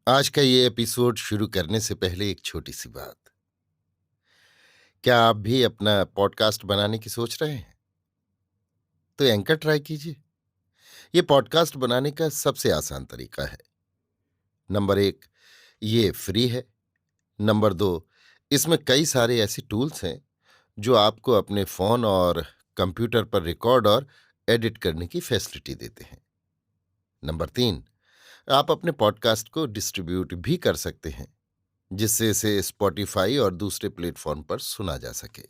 आज का ये एपिसोड शुरू करने से पहले एक छोटी सी बात। क्या आप भी अपना पॉडकास्ट बनाने की सोच रहे हैं? तो एंकर ट्राई कीजिए। ये पॉडकास्ट बनाने का सबसे आसान तरीका है। नंबर 1, ये फ्री है। नंबर 2, इसमें कई सारे ऐसे टूल्स हैं जो आपको अपने फ़ोन और कंप्यूटर पर रिकॉर्ड और एडिट करने की फैसिलिटी देते हैं। नंबर 3, आप अपने पॉडकास्ट को डिस्ट्रीब्यूट भी कर सकते हैं, जिससे इसे स्पॉटिफाई और दूसरे प्लेटफॉर्म पर सुना जा सके।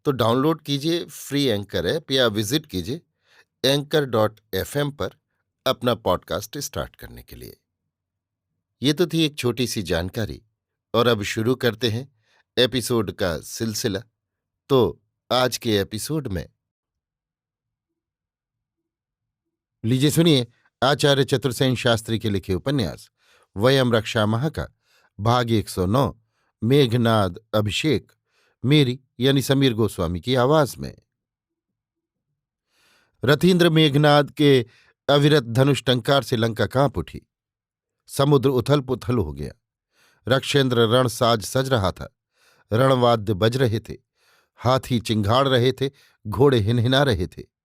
तो डाउनलोड कीजिए फ्री एंकर ऐप या विजिट कीजिए anchor.fm पर अपना पॉडकास्ट स्टार्ट करने के लिए। ये तो थी एक छोटी सी जानकारी, और अब शुरू करते हैं एपिसोड का सिलसिला। तो आज के एपिसोड में लीजिए सुनिए आचार्य चतुर्सेन शास्त्री के लिखे उपन्यास वयम रक्षा माह का भाग 109, मेघनाद अभिषेक, मेरी यानी समीर गोस्वामी की आवाज में। रथीन्द्र मेघनाद के अविरत धनुष टंकार से लंका कांप उठी। समुद्र उथल पुथल हो गया। रक्षेंद्र रण साज सज रहा था। रणवाद्य बज रहे थे। हाथी चिंघाड़ रहे थे। घोड़े हिनहिना रहे थे।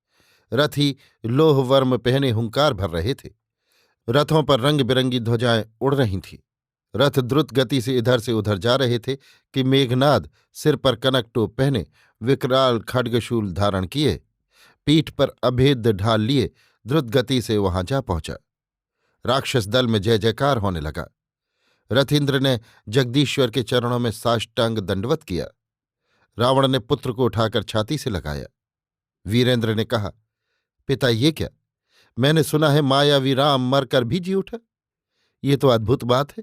रथी लोहवर्म पहने हुंकार भर रहे थे। रथों पर रंग बिरंगी ध्वजाएं उड़ रही थीं। रथ द्रुत गति से इधर से उधर जा रहे थे कि मेघनाद सिर पर कनक टोप पहने, विकराल खड्गशूल धारण किए, पीठ पर अभेद्य ढाल लिए द्रुत गति से वहां जा पहुंचा। राक्षस दल में जय जयकार होने लगा। रथीन्द्र ने जगदीश्वर के चरणों में साष्टांग दंडवत किया। रावण ने पुत्र को उठाकर छाती से लगाया। वीरेंद्र ने कहा, पिता ये क्या? मैंने सुना है मायावी राम मरकर भी जी उठा। ये तो अद्भुत बात है।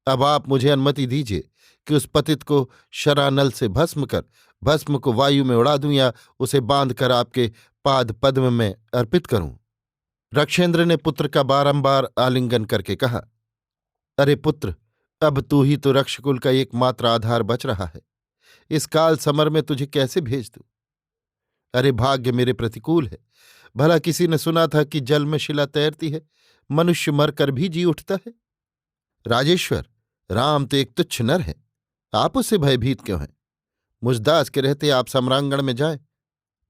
अब आप मुझे अनुमति दीजिए कि उस पतित को शरानल से भस्म कर भस्म को वायु में उड़ा दूं या उसे बांधकर आपके पाद पद्म में अर्पित करूं। रक्षेंद्र ने पुत्र का बारंबार आलिंगन करके कहा, अरे पुत्र, अब तू ही तो रक्षकुल का एकमात्र आधार बच रहा है। इस काल समर में तुझे कैसे भेज दूं? अरे भाग्य मेरे प्रतिकूल है। भला किसी ने सुना था कि जल में शिला तैरती है, मनुष्य मरकर भी जी उठता है? राजेश्वर, राम तो एक तुच्छ नर है। आप उससे भयभीत क्यों हैं? मुझदास के रहते आप सम्रांगण में जाएं।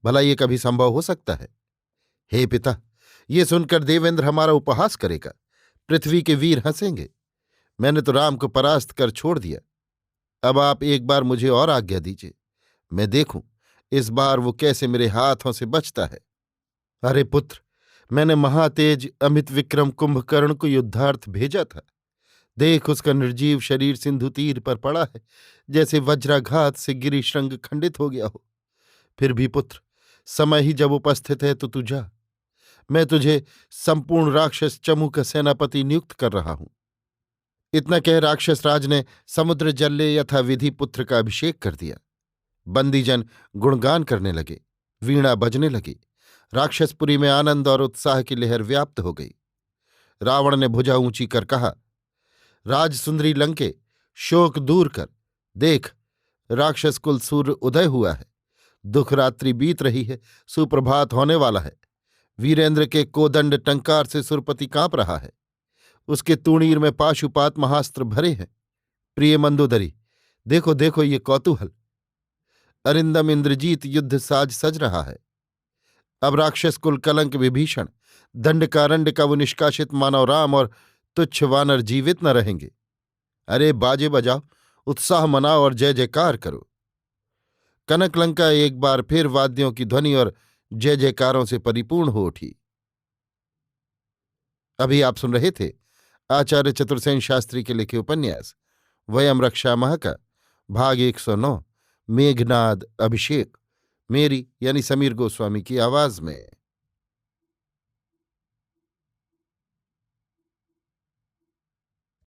भला ये कभी संभव हो सकता है? हे पिता, ये सुनकर देवेंद्र हमारा उपहास करेगा। पृथ्वी के वीर हंसेंगे। मैंने तो राम को परास्त कर छोड़ दिया। अब आप एक बार मुझे और आज्ञा दीजिए, मैं देखूं इस बार वो कैसे मेरे हाथों से बचता है। अरे पुत्र, मैंने महातेज अमित विक्रम कुंभकर्ण को युद्धार्थ भेजा था। देख, उसका निर्जीव शरीर सिंधु तीर पर पड़ा है, जैसे वज्राघात से गिरी श्रृंग खंडित हो गया हो। फिर भी पुत्र, समय ही जब उपस्थित है तो तू जा। मैं तुझे संपूर्ण राक्षस चमू का सेनापति नियुक्त कर रहा हूं। इतना कह राक्षस राज ने समुद्र जल्ले यथाविधि पुत्र का अभिषेक कर दिया। बंदीजन गुणगान करने लगे। वीणा बजने लगी। राक्षसपुरी में आनंद और उत्साह की लहर व्याप्त हो गई। रावण ने भुजा ऊंची कर कहा, राजसुंदरी लंके, शोक दूर कर। देख, राक्षस कुल सूर्य उदय हुआ है। दुख रात्रि बीत रही है। सुप्रभात होने वाला है। वीरेंद्र के कोदंड टंकार से सुरपति कांप रहा है। उसके तूणीर में पाशुपात महास्त्र भरे हैं। प्रिय मंदोदरी, देखो देखो ये कौतूहल। अरिंदम इंद्रजीत युद्ध साज सज रहा है। अब राक्षस कुल कलंक विभीषण दंडकारण्य का वो निष्कासित मानव राम और तुच्छ वानर जीवित न रहेंगे। अरे बाजे बजाओ, उत्साह मनाओ और जय जयकार करो। कनकलंका एक बार फिर वाद्यों की ध्वनि और जय जयकारों से परिपूर्ण हो उठी। अभी आप सुन रहे थे आचार्य चतुर्सेन शास्त्री के लिखे उपन्यास वयम रक्षा माह का भाग 109, मेघनाद अभिषेक, मेरी यानी समीर गोस्वामी की आवाज में।